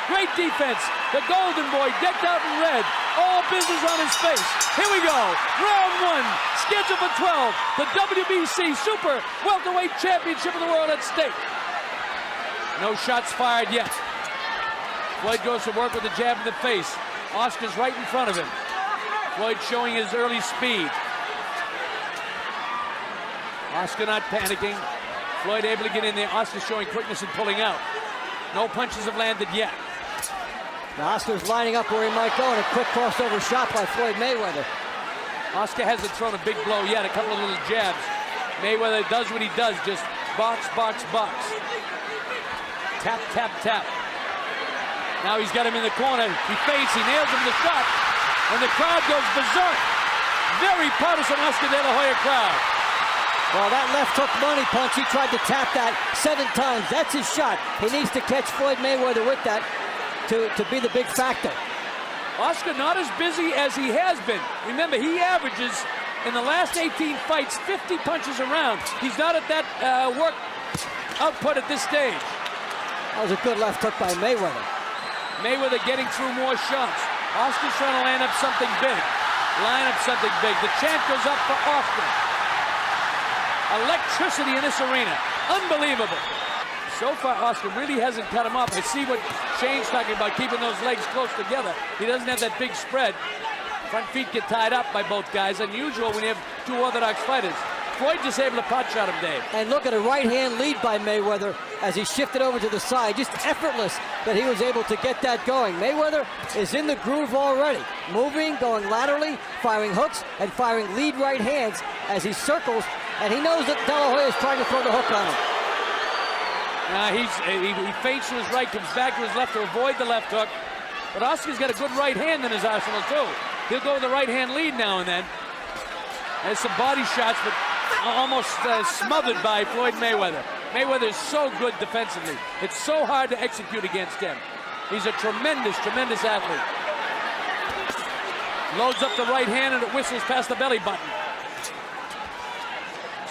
Great defense. The Golden Boy decked out in red. All business on his face. Here we go. Round one. Scheduled for 12. The WBC Super Welterweight Championship of the World at stake. No shots fired yet. Floyd goes to work with a jab in the face. Oscar's right in front of him. Floyd showing his early speed. Oscar not panicking. Floyd able to get in there. Oscar showing quickness and pulling out. No punches have landed yet. Now Oscar's lining up where he might go, and a quick crossover shot by Floyd Mayweather. Oscar hasn't thrown a big blow yet. A couple of little jabs. Mayweather does what he does. Just box, box, box. Tap, tap, tap. Now he's got him in the corner. He feints. He nails him with the shot. And the crowd goes berserk. Very partisan Oscar De La Hoya crowd. Well, that left hook money punch, he tried to tap that 7 times. That's his shot. He needs to catch Floyd Mayweather with that to be the big factor. Oscar not as busy as he has been. Remember, he averages in the last 18 fights 50 punches a round. He's not at that work output at this stage. That was a good left hook by Mayweather. Mayweather getting through more shots. Oscar's trying to line up something big. Line up something big. The chant goes up for Oscar. Electricity in this arena. Unbelievable. So far, Oscar really hasn't cut him off. I see what Shane's talking about, keeping those legs close together. He doesn't have that big spread. Front feet get tied up by both guys. Unusual when you have two orthodox fighters. Floyd just able to pot shot him, Dave. And look at a right-hand lead by Mayweather as he shifted over to the side. Just effortless that he was able to get that going. Mayweather is in the groove already. Moving, going laterally, firing hooks, and firing lead right hands as he circles. And he knows that De La Hoya is trying to throw the hook on him. He feints to his right, comes back to his left to avoid the left hook. But Oscar's got a good right hand in his arsenal, too. He'll go with the right-hand lead now and then. There's some body shots, but almost smothered by Floyd Mayweather. Mayweather is so good defensively. It's so hard to execute against him. He's a tremendous, tremendous athlete. Loads up the right hand and it whistles past the belly button.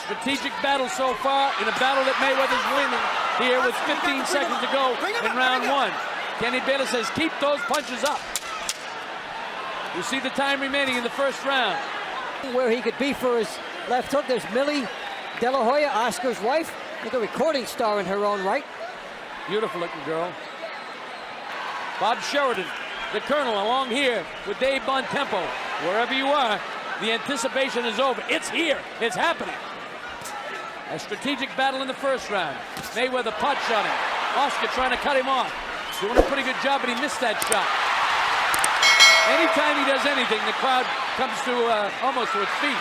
Strategic battle so far in a battle that Mayweather's winning here with 15 seconds to go in round one. Kenny Bayless says, keep those punches up. You see the time remaining in the first round. Where he could be for his left hook, there's Millie De La Hoya, Oscar's wife. Like a recording star in her own right. Beautiful looking girl. Bob Sheridan, the Colonel, along here with Dave Bontempo. Wherever you are, the anticipation is over. It's here. It's happening. A strategic battle in the first round. Mayweather pot shot him. Oscar trying to cut him off. Doing a pretty good job, but he missed that shot. Anytime he does anything, the crowd comes to almost to its feet.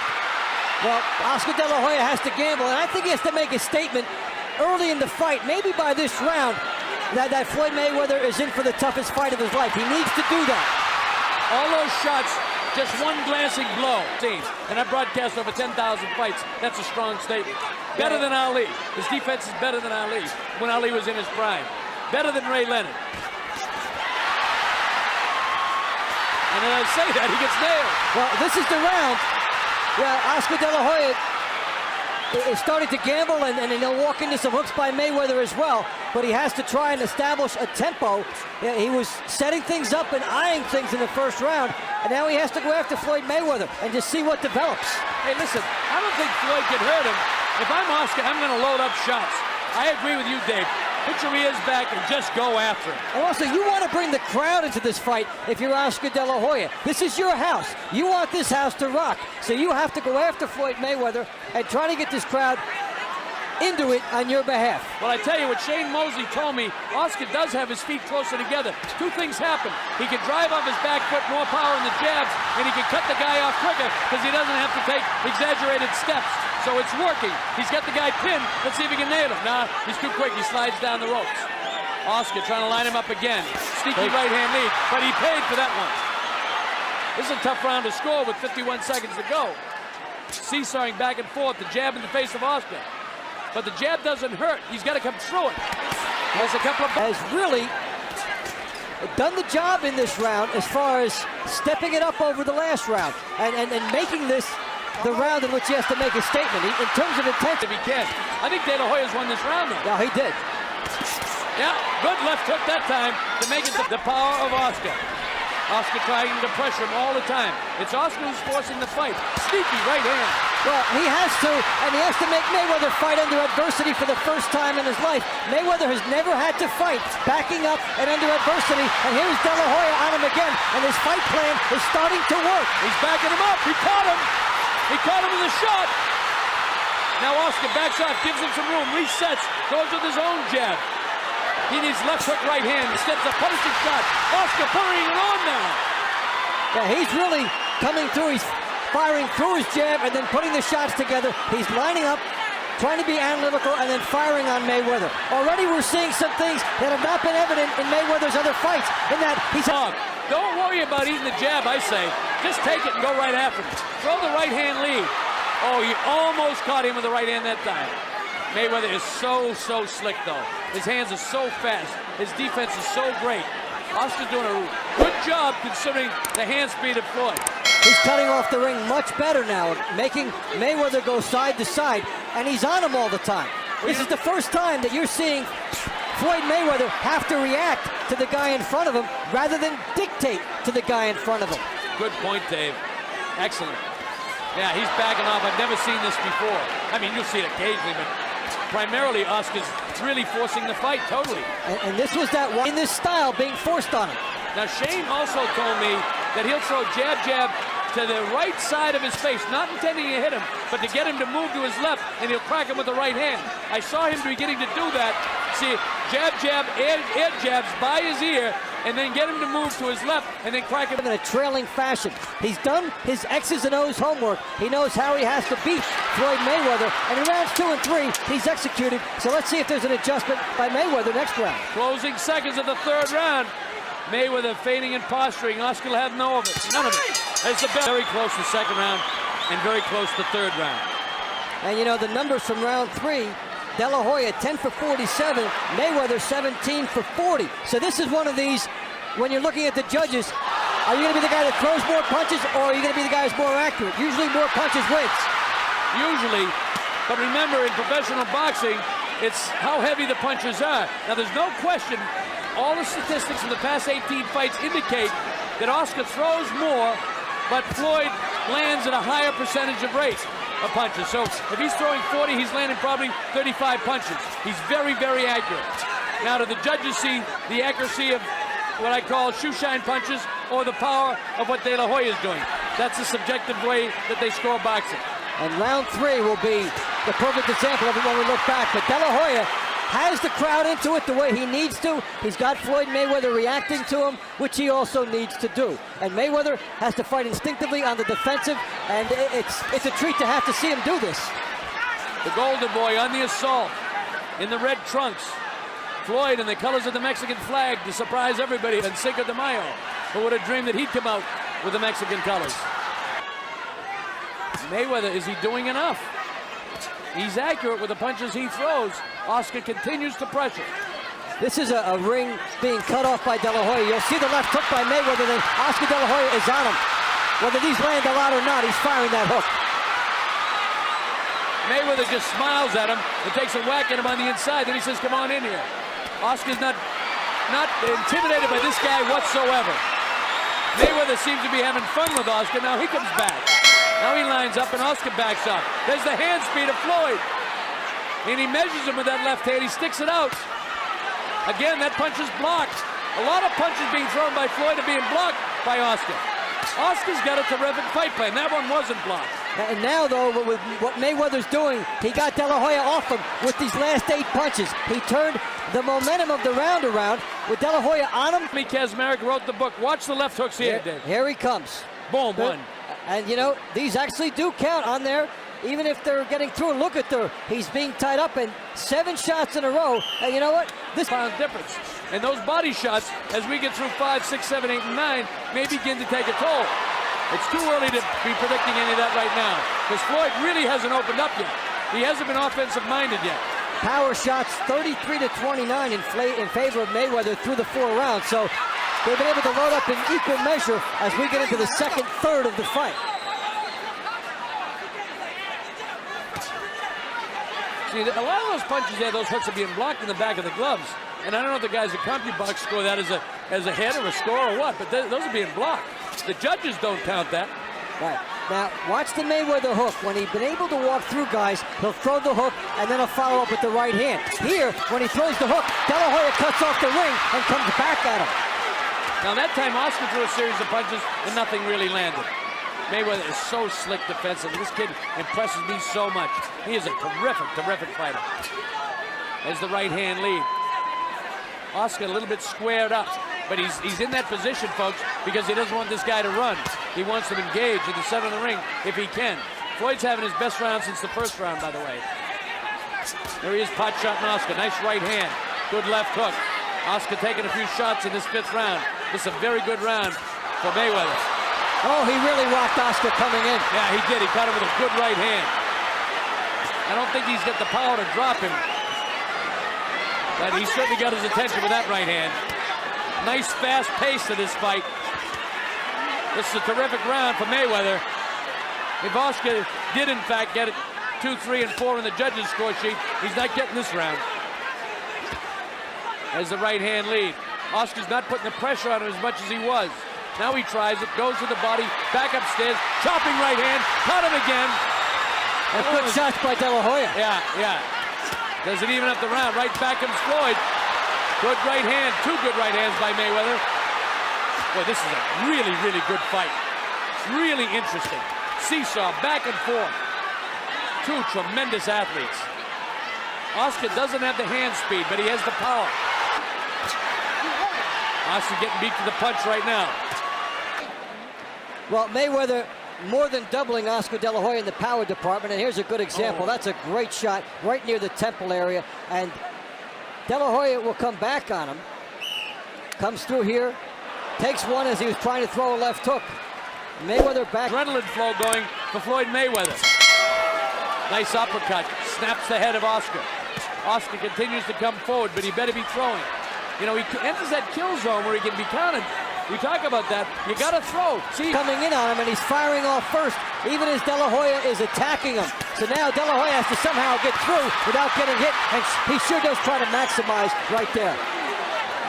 Well, Oscar De La Hoya has to gamble, and I think he has to make a statement early in the fight, maybe by this round, that Floyd Mayweather is in for the toughest fight of his life. He needs to do that. All those shots, just one glancing blow. And I broadcast over 10,000 fights. That's a strong statement. Better than Ali. His defense is better than Ali when Ali was in his prime. Better than Ray Leonard. And when I say that, he gets nailed. Well, this is the round. Yeah, Oscar De La Hoya is starting to gamble, and he'll walk into some hooks by Mayweather as well. But he has to try and establish a tempo. Yeah, he was setting things up and eyeing things in the first round, and now he has to go after Floyd Mayweather and just see what develops. Hey, listen, I don't think Floyd can hurt him. If I'm Oscar, I'm going to load up shots. I agree with you, Dave. Put your ears back and just go after him. And also, you want to bring the crowd into this fight if you're Oscar De La Hoya. This is your house. You want this house to rock. So you have to go after Floyd Mayweather and try to get this crowd into it on your behalf. Well, I tell you what Shane Mosley told me, Oscar does have his feet closer together. Two things happen. He can drive off his back foot, more power in the jabs, and he can cut the guy off quicker because he doesn't have to take exaggerated steps. So it's working. He's got the guy pinned. Let's see if he can nail him. Nah, he's too quick. He slides down the ropes. Oscar trying to line him up again. Sneaky right-hand lead, but he paid for that one. This is a tough round to score with 51 seconds to go. Seesawing back and forth, the jab in the face of Oscar. But the jab doesn't hurt. He's got to come through it. Has a couple of... Has really done the job in this round as far as stepping it up over the last round and making this the round in which he has to make a statement. In terms of intensity, he can. I think De La Hoya's won this round, though. Yeah, he did. Yeah, good left hook that time to make it the power of Oscar. Oscar trying to pressure him all the time. It's Oscar who's forcing the fight. Sneaky right hand. Well, he has to, and he has to make Mayweather fight under adversity for the first time in his life. Mayweather has never had to fight backing up and under adversity, and here's De La Hoya on him again, and his fight plan is starting to work. He's backing him up. He caught him. He caught him with a shot. Now Oscar backs off, gives him some room, resets, goes with his own jab. He needs left hook right hand. Instead of a punishing shot. Oscar putting it on now. Yeah, he's really coming through. He's firing through his jab and then putting the shots together. He's lining up, trying to be analytical, and then firing on Mayweather. Already we're seeing some things that have not been evident in Mayweather's other fights, in that he's... Don't worry about eating the jab, I say. Just take it and go right after him. Throw the right hand lead. Oh, he almost caught him with the right hand that time. Mayweather is so slick, though. His hands are so fast. His defense is so great. Oscar's doing a good job considering the hand speed of Floyd. He's cutting off the ring much better now, making Mayweather go side to side, and he's on him all the time. This is the first time that you're seeing Floyd Mayweather have to react to the guy in front of him rather than dictate to the guy in front of him. Good point, Dave. Excellent. Yeah, he's backing off. I've never seen this before. I mean, you'll see it occasionally, but primarily Oscar's really forcing the fight totally. And this was that one in this style being forced on him. Now, Shane also told me that he'll throw jab to the right side of his face, not intending to hit him, but to get him to move to his left, and he'll crack him with the right hand. I saw him beginning to do that. See, jab, air jabs by his ear, and then get him to move to his left, and then crack him in a trailing fashion. He's done his X's and O's homework. He knows how he has to beat Floyd Mayweather, and in rounds 2 and 3, he's executed. So let's see if there's an adjustment by Mayweather next round. Closing seconds of the third round. Mayweather feigning and posturing. Oscar will have none of it. It's the best. Very close to the second round and very close to the third round. And you know, the numbers from round 3, De La Hoya 10 for 47, Mayweather 17 for 40. So this is one of these, when you're looking at the judges, are you going to be the guy that throws more punches, or are you going to be the guy who's more accurate? Usually more punches wins. Usually, but remember, in professional boxing, it's how heavy the punches are. Now, there's no question, all the statistics in the past 18 fights indicate that Oscar throws more, but Floyd lands at a higher percentage of rate of punches. So if he's throwing 40, he's landing probably 35 punches. He's very accurate. Now, do the judges see the accuracy of what I call shoeshine punches, or the power of what De La Hoya is doing? That's the subjective way that they score boxing. And round 3 will be the perfect example of it when we look back. But De La Hoya has the crowd into it the way he needs to. He's got Floyd Mayweather reacting to him, which he also needs to do. And Mayweather has to fight instinctively on the defensive, and it's a treat to have to see him do this. The Golden Boy on the assault in the red trunks. Floyd in the colors of the Mexican flag to surprise everybody, and Cinco de Mayo, who would have dreamed that he'd come out with the Mexican colors. Mayweather, is he doing enough? He's accurate with the punches he throws. Oscar continues to pressure. This is a ring being cut off by De La Hoya. You'll see the left hook by Mayweather, then Oscar De La Hoya is on him. Whether these land a lot or not, he's firing that hook. Mayweather just smiles at him and takes a whack at him on the inside. Then he says, come on in here. Oscar's not intimidated by this guy whatsoever. Mayweather seems to be having fun with Oscar. Now he comes back. Now he lines up and Oscar backs up. There's the hand speed of Floyd. And he measures him with that left hand. He sticks it out. Again, that punch is blocked. A lot of punches being thrown by Floyd are being blocked by Oscar. Oscar's got a terrific fight plan. That one wasn't blocked. And now, though, with what Mayweather's doing, he got De La Hoya off him with these last 8 punches. He turned the momentum of the round around with De La Hoya on him. Kazmarek wrote the book. Watch the left hooks here, Dave. Here he comes. Boom, one. And, you know, these actually do count on there, even if they're getting through. Look at he's being tied up, and 7 shots in a row. And you know what? This pound difference. And those body shots, as we get through 5, 6, 7, 8, and 9, may begin to take a toll. It's too early to be predicting any of that right now, because Floyd really hasn't opened up yet. He hasn't been offensive-minded yet. Power shots 33-29 in favor of Mayweather through the 4 rounds. So they've been able to load up in equal measure as we get into the second third of the fight. See, a lot of those punches there, those hooks are being blocked in the back of the gloves. And I don't know if the guys at CompuBox score that as a hit or a score or what, but those are being blocked. The judges don't count that. Right. Now, watch the Mayweather hook. When he's been able to walk through guys, he'll throw the hook and then he'll follow up with the right hand. Here, when he throws the hook, De La Hoya cuts off the ring and comes back at him. Now, that time, Oscar threw a series of punches and nothing really landed. Mayweather is so slick defensively. This kid impresses me so much. He is a terrific, terrific fighter. There's the right hand lead. Oscar a little bit squared up, but he's in that position, folks, because he doesn't want this guy to run. He wants to engage in the center of the ring if he can. Floyd's having his best round since the first round, by the way. There he is, pot shot on Oscar. Nice right hand, good left hook. Oscar taking a few shots in this 5th round. This is a very good round for Mayweather. Oh, he really rocked Oscar coming in. Yeah, he did. He caught him with a good right hand. I don't think he's got the power to drop him, but he certainly got his attention with that right hand. Nice fast pace to this fight. This is a terrific round for Mayweather. If Oscar did in fact get it 2, 3, and 4 in the judges' score sheet, he's not getting this round. There's the right hand lead. Oscar's not putting the pressure on him as much as he was. Now he tries it, goes to the body, back upstairs, chopping right hand, caught him again. And good shots by De La Hoya. Yeah, yeah. Does it even up the round? Right back comes Floyd. Good right hand, 2 good right hands by Mayweather. Boy, this is a really, really good fight. Really interesting. Seesaw, back and forth. 2 tremendous athletes. Oscar doesn't have the hand speed, but he has the power. Oscar getting beat to the punch right now. Well, Mayweather more than doubling Oscar De La Hoya in the power department, and here's a good example. That's a great shot right near the temple area, and De La Hoya will come back on him. Comes through here, takes one as he was trying to throw a left hook. Mayweather back. Adrenaline flow going for Floyd Mayweather. Nice uppercut, snaps the head of Oscar. Oscar continues to come forward, but he better be throwing. You know, he enters that kill zone where he can be counted. We talk about that. You got to throw. See, coming in on him, and he's firing off first, even as De La Hoya is attacking him. So now De La Hoya has to somehow get through without getting hit, and he sure does try to maximize right there.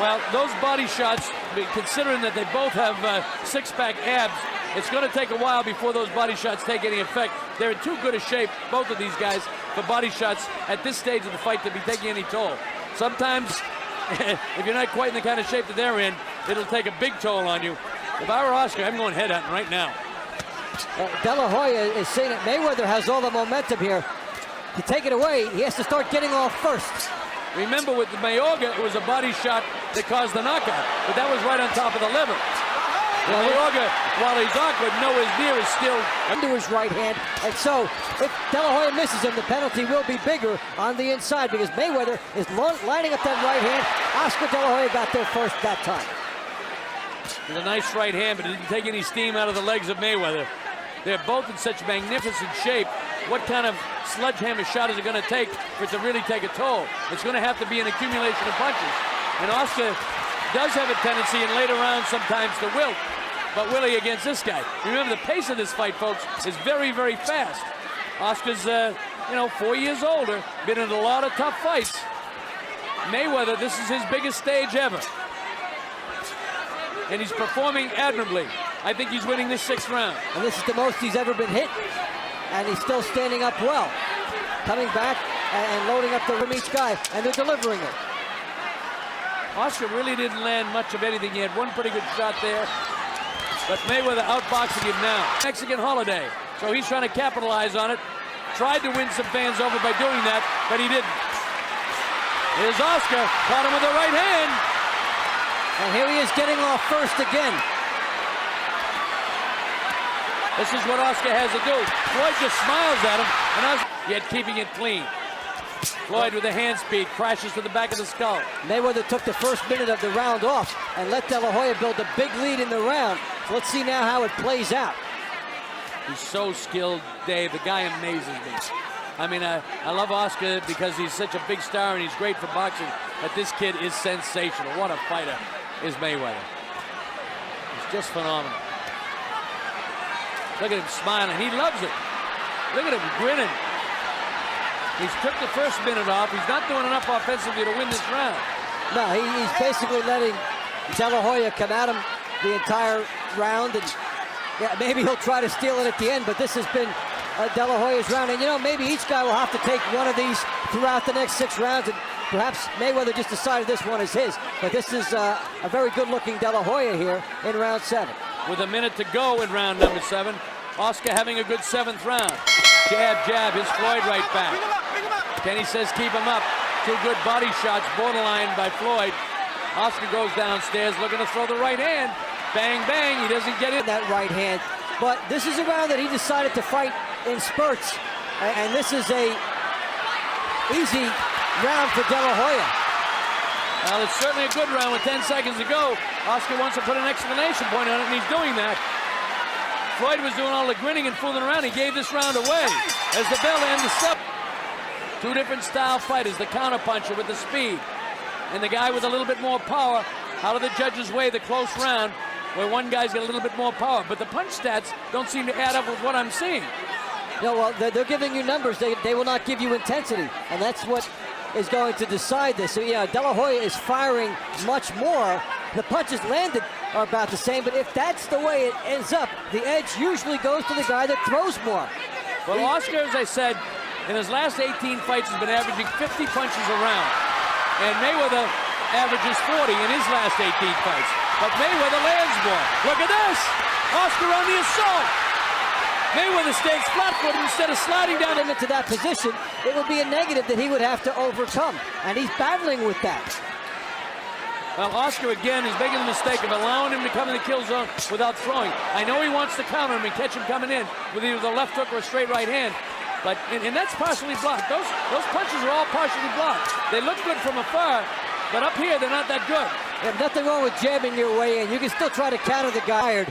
Well, those body shots, considering that they both have six-pack abs, it's going to take a while before those body shots take any effect. They're in too good a shape, both of these guys, for body shots at this stage of the fight to be taking any toll. Sometimes, if you're not quite in the kind of shape that they're in, it'll take a big toll on you. If I were Oscar, I'm going headhunting right now. De La Hoya is saying that Mayweather has all the momentum here. To take it away, he has to start getting off first. Remember, with the Mayorga, it was a body shot that caused the knockout, but that was right on top of the liver. Well, Mayorga, while he's awkward, nowhere near is still into his right hand, and so if De La Hoya misses him, the penalty will be bigger on the inside because Mayweather is lining up that right hand. Oscar De La Hoya got there first that time. With a nice right hand, but it didn't take any steam out of the legs of Mayweather. They're both in such magnificent shape. What kind of sledgehammer shot is it going to take for it to really take a toll? It's going to have to be an accumulation of punches. And Oscar does have a tendency in later rounds sometimes to wilt. But will he against this guy? Remember, the pace of this fight, folks, is very, very fast. Oscar's, 4 years older, been in a lot of tough fights. Mayweather, this is his biggest stage ever. And he's performing admirably. I think he's winning this 6th round. And this is the most he's ever been hit. And he's still standing up well. Coming back and loading up from each guy, and they're delivering it. Oscar really didn't land much of anything. He had one pretty good shot there. But Mayweather outboxing him now. Mexican holiday. So he's trying to capitalize on it. Tried to win some fans over by doing that, but he didn't. Here's Oscar. Caught him with the right hand. And here he is getting off first again. This is what Oscar has to do. Floyd just smiles at him, and Oscar yet keeping it clean. Floyd with the hand speed crashes to the back of the skull. Mayweather took the first minute of the round off and let De La Hoya build a big lead in the round. So let's see now how it plays out. He's so skilled, Dave. The guy amazes me. I mean, I love Oscar because he's such a big star and he's great for boxing. But this kid is sensational. What a fighter is Mayweather. He's just phenomenal. Look at him smiling. He loves it. Look at him grinning. He's took the first minute off. He's not doing enough offensively to win this round. No, he's basically letting De La Hoya come at him the entire round, and yeah, maybe he'll try to steal it at the end, but this has been De La Hoya's round, and maybe each guy will have to take one of these throughout the next 6 rounds, and perhaps Mayweather just decided this one is his, but this is a very good-looking De La Hoya here in round 7. With a minute to go in round number 7, Oscar having a good 7th round. Jab, jab, his Floyd right back. Kenny says keep him up. 2 good body shots, borderline by Floyd. Oscar goes downstairs looking to throw the right hand. Bang, bang, he doesn't get it. That right hand. But this is a round that he decided to fight in spurts. And this is a easy round for De La Hoya. Well, it's certainly a good round with 10 seconds to go. Oscar wants to put an exclamation point on it, and he's doing that. Floyd was doing all the grinning and fooling around. He gave this round away as the bell ends the 7th. 2 different style fighters, the counterpuncher with the speed and the guy with a little bit more power. Out of the judges' way, the close round where one guy's got a little bit more power. But the punch stats don't seem to add up with what I'm seeing. No, well, they're giving you numbers. They will not give you intensity. And that's what is going to decide this. So, yeah, De La Hoya is firing much more. The punches landed are about the same. But if that's the way it ends up, the edge usually goes to the guy that throws more. Well, Oscar, as I said, in his last 18 fights has been averaging 50 punches a round. And Mayweather averages 40 in his last 18 fights. But Mayweather lands more. Look at this! Oscar on the assault! Mayweather stays flat-footed instead of sliding down into that position. It would be a negative that he would have to overcome. And he's battling with that. Well, Oscar, again, is making the mistake of allowing him to come in the kill zone without throwing. I know he wants to counter him and catch him coming in with either the left hook or a straight right hand. But, and that's partially blocked. Those punches are all partially blocked. They look good from afar, but up here, they're not that good. There's nothing wrong with jabbing your way in. You can still try to counter the guy.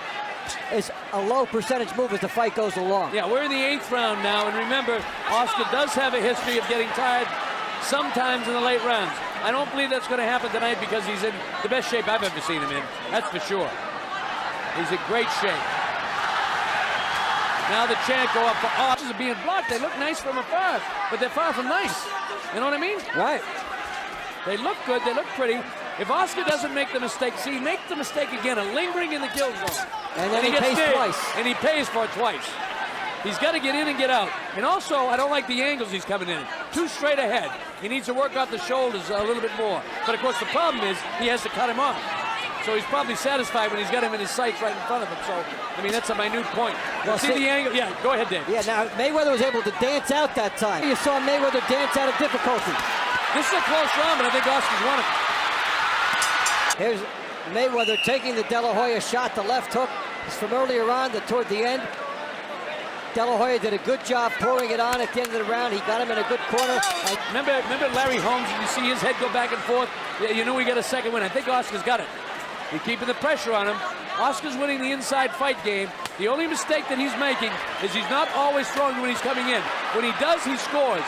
It's a low percentage move as the fight goes along. Yeah, we're in the 8th round now, and remember, Oscar does have a history of getting tired sometimes in the late rounds. I don't believe that's going to happen tonight because he's in the best shape I've ever seen him in. That's for sure. He's in great shape. Now the chant go up for Oscar being blocked. They look nice from afar, but they're far from nice. You know what I mean? Right. They look good. They look pretty. If Oscar doesn't make the mistake, see, make the mistake again of lingering in the kill zone. And then he pays twice. And he pays for it twice. He's got to get in and get out. And also, I don't like the angles he's coming in. Too straight ahead. He needs to work off the shoulders a little bit more. But of course, the problem is he has to cut him off. So he's probably satisfied when he's got him in his sights right in front of him. So, I mean, that's a minute point. Well, see the angle? Yeah, go ahead, Dave. Yeah, now Mayweather was able to dance out that time. You saw Mayweather dance out of difficulty. This is a close round, but I think Oscar's won it. Here's Mayweather taking the De La Hoya shot, the left hook. It's from earlier on toward the end. De La Hoya did a good job pouring it on at the end of the round. He got him in a good corner. Remember Larry Holmes, and you see his head go back and forth? You knew he got a second win. I think Oscar's got it. He's keeping the pressure on him. Oscar's winning the inside fight game. The only mistake that he's making is he's not always throwing when he's coming in. When he does, he scores.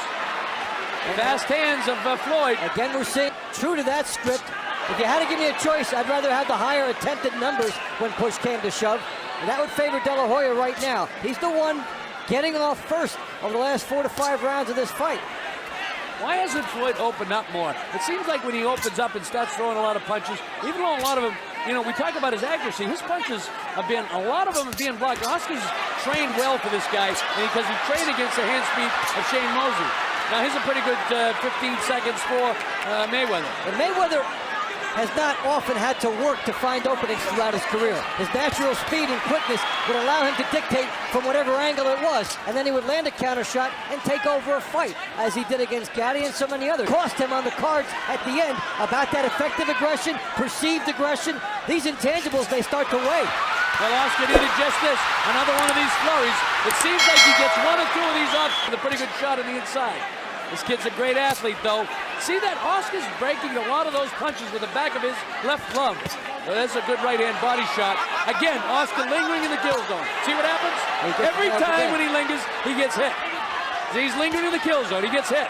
Fast hands of Floyd. Again, we're seeing true to that script. If you had to give me a choice, I'd rather have the higher attempted numbers when push came to shove. And that would favor De La Hoya right now. He's the one getting off first over the last 4 to 5 rounds of this fight. Why hasn't Floyd opened up more? It seems like when he opens up and starts throwing a lot of punches, even though a lot of them, you know, we talk about his accuracy, his punches have been, a lot of them are being blocked. Oscar's trained well for this guy, and because he trained against the hand speed of Shane Mosley. Now, here's a pretty good 15 seconds for Mayweather. And Mayweather has not often had to work to find openings throughout his career. His natural speed and quickness would allow him to dictate from whatever angle it was, and then he would land a counter shot and take over a fight, as he did against Gatti and so many others. Cost him on the cards at the end about that effective aggression, perceived aggression. These intangibles, they start to weigh. Well, Oscar needed just this, another one of these flurries. It seems like he gets 1 or 2 of these off with a pretty good shot on the inside. This kid's a great athlete, though. See that Oscar's breaking a lot of those punches with the back of his left glove. Well, that's a good right-hand body shot. Again, Oscar lingering in the kill zone. See what happens? Every time when he lingers, he gets hit. He's lingering in the kill zone. He gets hit.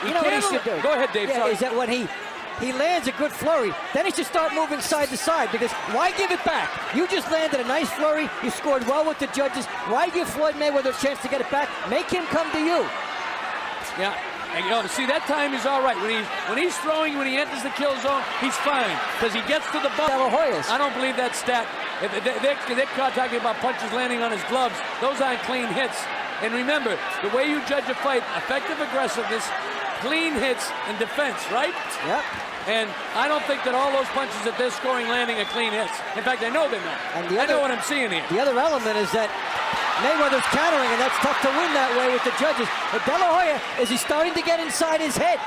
You know what he should do? Go ahead, Dave. Yeah, is that when he lands a good flurry, then he should start moving side to side, because why give it back? You just landed a nice flurry. You scored well with the judges. Why give Floyd Mayweather a chance to get it back? Make him come to you. Yeah, And, see, that time he's all right. When he's throwing, when he enters the kill zone, he's fine because he gets to the ball. De La Hoya's. I don't believe that stat. They're talking about punches landing on his gloves. Those aren't clean hits. And remember, the way you judge a fight, effective aggressiveness, clean hits, and defense, right? Yep. And I don't think that all those punches that they're scoring landing are clean hits. In fact, I know they're not. And I know what I'm seeing here. The other element is that Mayweather's countering, and that's tough to win that way with the judges. But De La Hoya, is he starting to get inside his head?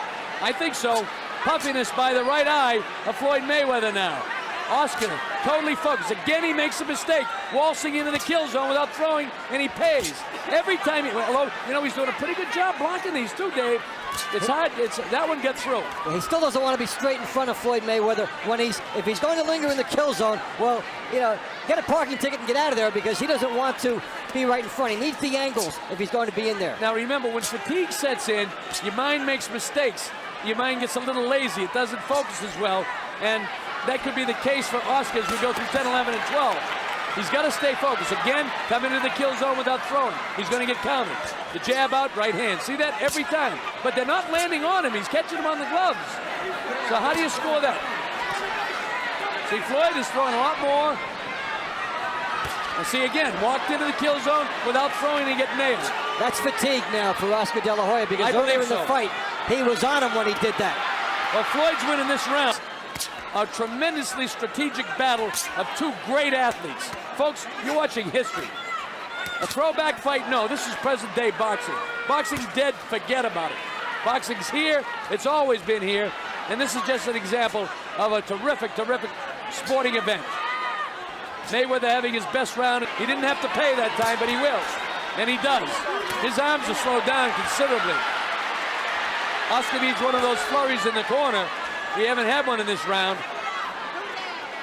I think so. Puffiness by the right eye of Floyd Mayweather now. Oscar totally focused. Again, he makes a mistake, waltzing into the kill zone without throwing, and he pays. Every time although, he's doing a pretty good job blocking these too, Dave. It's hard. That one gets through. Well, he still doesn't want to be straight in front of Floyd Mayweather if he's going to linger in the kill zone. Well, get a parking ticket and get out of there because he doesn't want to be right in front. He needs the angles if he's going to be in there. Now remember, when fatigue sets in, your mind makes mistakes. Your mind gets a little lazy. It doesn't focus as well, and that could be the case for Oscar as we go through 10, 11, and 12. He's got to stay focused. Again, coming into the kill zone without throwing. He's going to get countered. The jab out, right hand. See that every time. But they're not landing on him. He's catching them on the gloves. So how do you score that? See, Floyd is throwing a lot more. And see, again, walked into the kill zone without throwing and get nailed. That's fatigue now for Oscar De La Hoya because earlier in the fight, he was on him when he did that. Well, Floyd's winning this round. A tremendously strategic battle of two great athletes. Folks, you're watching history. A throwback fight? No, this is present-day boxing. Boxing's dead, forget about it. Boxing's here, it's always been here, and this is just an example of a terrific, terrific sporting event. Mayweather having his best round. He didn't have to pay that time, but he will, and he does. His arms are slowed down considerably. Oscar needs one of those flurries in the corner. We haven't had one in this round.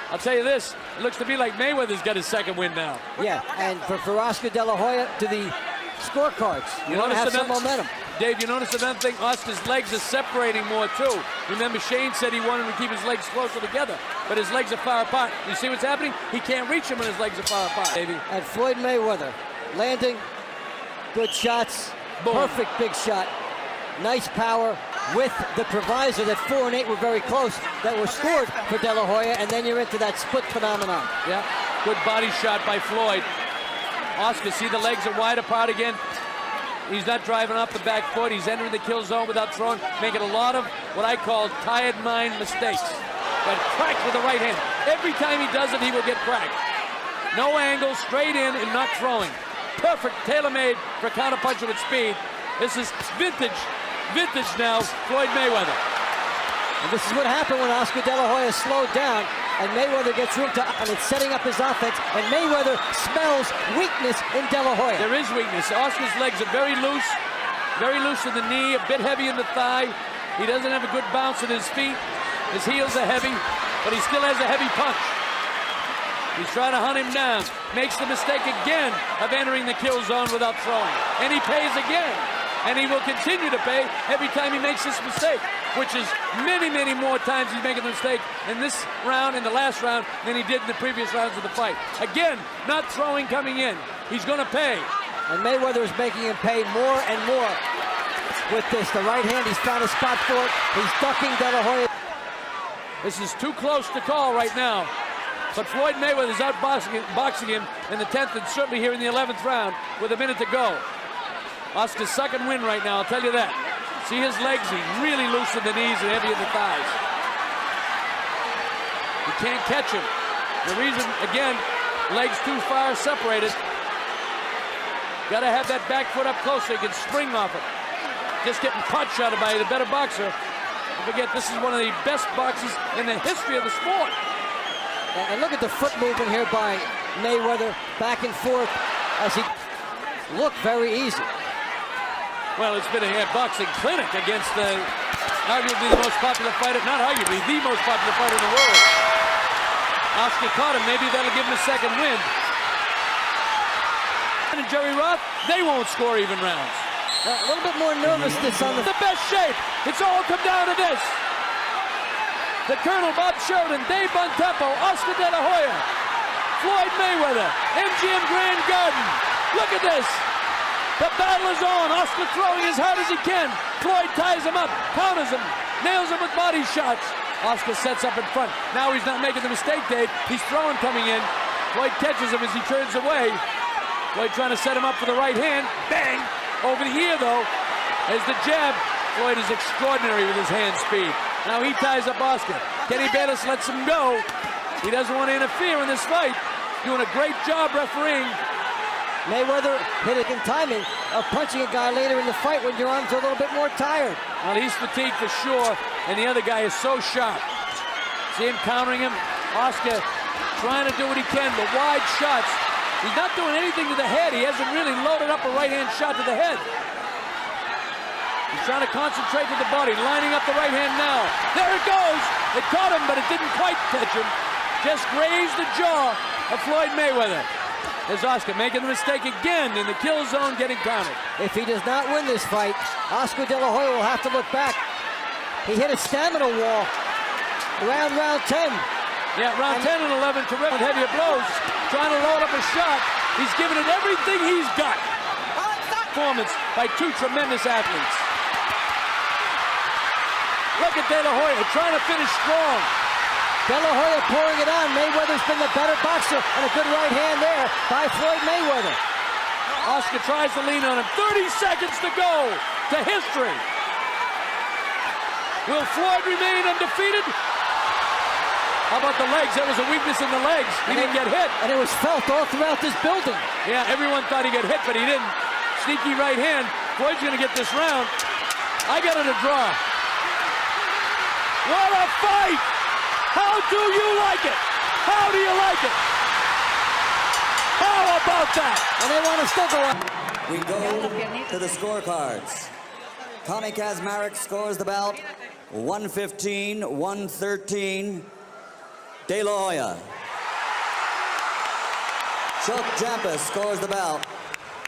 I'll tell you this, it looks to me like Mayweather's got his second win now. Yeah, and for Oscar De La Hoya, to the scorecards, you want to have some momentum. Dave, you notice another thing? Oscar's legs are separating more, too. Remember, Shane said he wanted to keep his legs closer together, but his legs are far apart. You see what's happening? He can't reach him when his legs are far apart, baby. And Floyd Mayweather landing good shots, boom. Perfect big shot, nice power, with the proviso that 4 and 8 were very close, that were scored for De La Hoya, and then you're into that split phenomenon. Yeah, good body shot by Floyd. Oscar, see the legs are wide apart again. He's not driving off the back foot. He's entering the kill zone without throwing, making a lot of what I call tired mind mistakes. But cracked with the right hand. Every time he does it, he will get cracked. No angle, straight in and not throwing. Perfect, tailor-made for counterpuncher with speed. This is vintage now, Floyd Mayweather. And this is what happened when Oscar De La Hoya slowed down and Mayweather gets room to, and it's setting up his offense, and Mayweather smells weakness in De La Hoya. There is weakness. Oscar's legs are very loose in the knee, a bit heavy in the thigh. He doesn't have a good bounce in his feet. His heels are heavy, but he still has a heavy punch. He's trying to hunt him down. Makes the mistake again of entering the kill zone without throwing. And he pays again. And he will continue to pay every time he makes this mistake, which is many, many more times he's making the mistake in this round, in the last round, than he did in the previous rounds of the fight. Again, not throwing coming in. He's going to pay. And Mayweather is making him pay more and more with this. The right hand, he's found a spot for it. He's ducking De La Hoya. This is too close to call right now. But Floyd Mayweather is out boxing him in the 10th and certainly here in the 11th round with a minute to go. Oscar's second win right now, I'll tell you that. See his legs, he's really loose in the knees and heavy in the thighs. You can't catch him. The reason, again, legs too far separated. Got to have that back foot up close so he can spring off it. Just getting punch out by the better boxer. Don't forget, this is one of the best boxers in the history of the sport. And look at the foot movement here by Mayweather, back and forth, as he looked very easy. Well, it's been a boxing clinic against arguably the most popular fighter, not arguably, the most popular fighter in the world. Oscar caught him. Maybe that'll give him a second win. And Jerry Roth, they won't score even rounds. A little bit more nervousness on the best shape. It's all come down to this. The Colonel, Bob Sheridan, Dave Bontempo, Oscar De La Hoya, Floyd Mayweather, MGM Grand Garden. Look at this. The battle is on. Oscar throwing as hard as he can. Floyd ties him up, counters him, nails him with body shots. Oscar sets up in front. Now he's not making the mistake, Dave. He's throwing coming in. Floyd catches him as he turns away. Floyd trying to set him up for the right hand. Bang! Over the ear, though. There's the jab. Floyd is extraordinary with his hand speed. Now he ties up Oscar. Kenny Bayless lets him go. He doesn't want to interfere in this fight. Doing a great job refereeing. Mayweather hit it in timing of punching a guy later in the fight when your arms are a little bit more tired. Well, he's fatigued for sure, and the other guy is so sharp. See him countering him. Oscar trying to do what he can, but wide shots. He's not doing anything to the head. He hasn't really loaded up a right-hand shot to the head. He's trying to concentrate with the body, lining up the right hand now. There it goes. It caught him, but it didn't quite catch him. Just grazed the jaw of Floyd Mayweather. There's Oscar making the mistake again in the kill zone, getting counted. If he does not win this fight, Oscar De La Hoya will have to look back. He hit a stamina wall around round 10. Yeah, round 10 and 11, terrific heavier blows. Trying to load up a shot. He's given it everything he's got. Performance by two tremendous athletes. Look at De La Hoya trying to finish strong. De La Hoya pouring it on. Mayweather's been the better boxer, and a good right hand there by Floyd Mayweather. Oscar tries to lean on him. 30 seconds to go to history. Will Floyd remain undefeated? How about the legs? There was a weakness in the legs. He didn't get hit. And it was felt all throughout this building. Yeah, everyone thought he got hit, but he didn't. Sneaky right hand. Floyd's going to get this round. I got it a draw. What a fight! How do you like it? How do you like it? How about that? And they want to still go on. We go to the scorecards. Tommy Kazmarek scores the bout 115-113. De La Hoya. Chuck Jampus scores the bout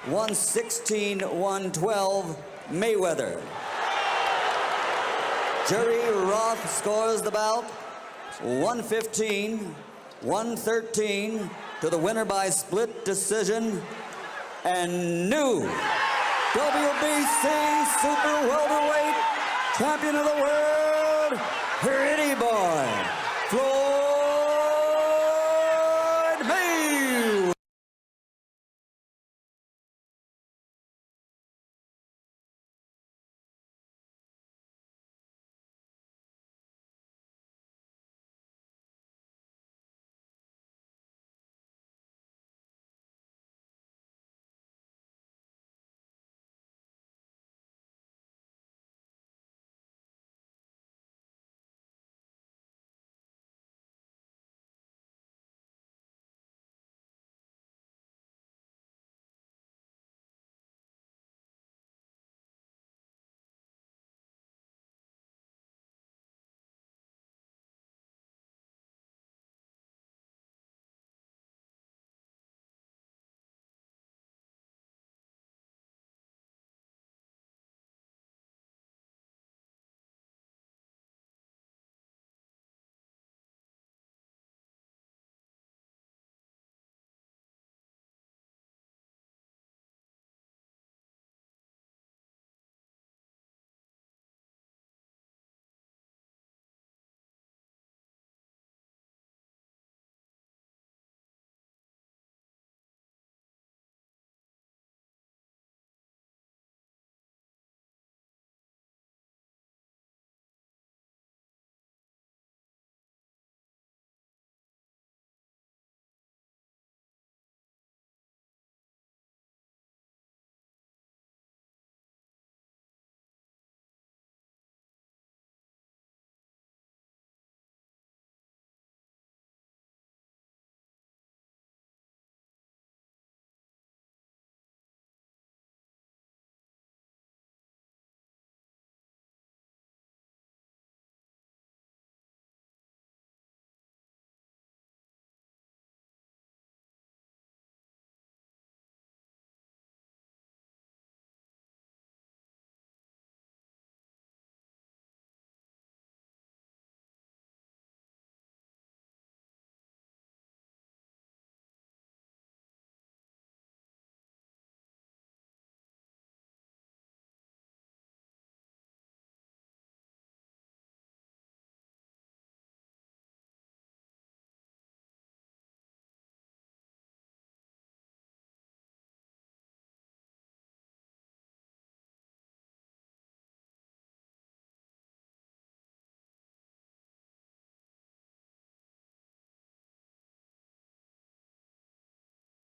116-112. Mayweather. Jerry Roth scores the bout 115-113 to the winner by split decision. And new WBC Super Welterweight Champion of the World, here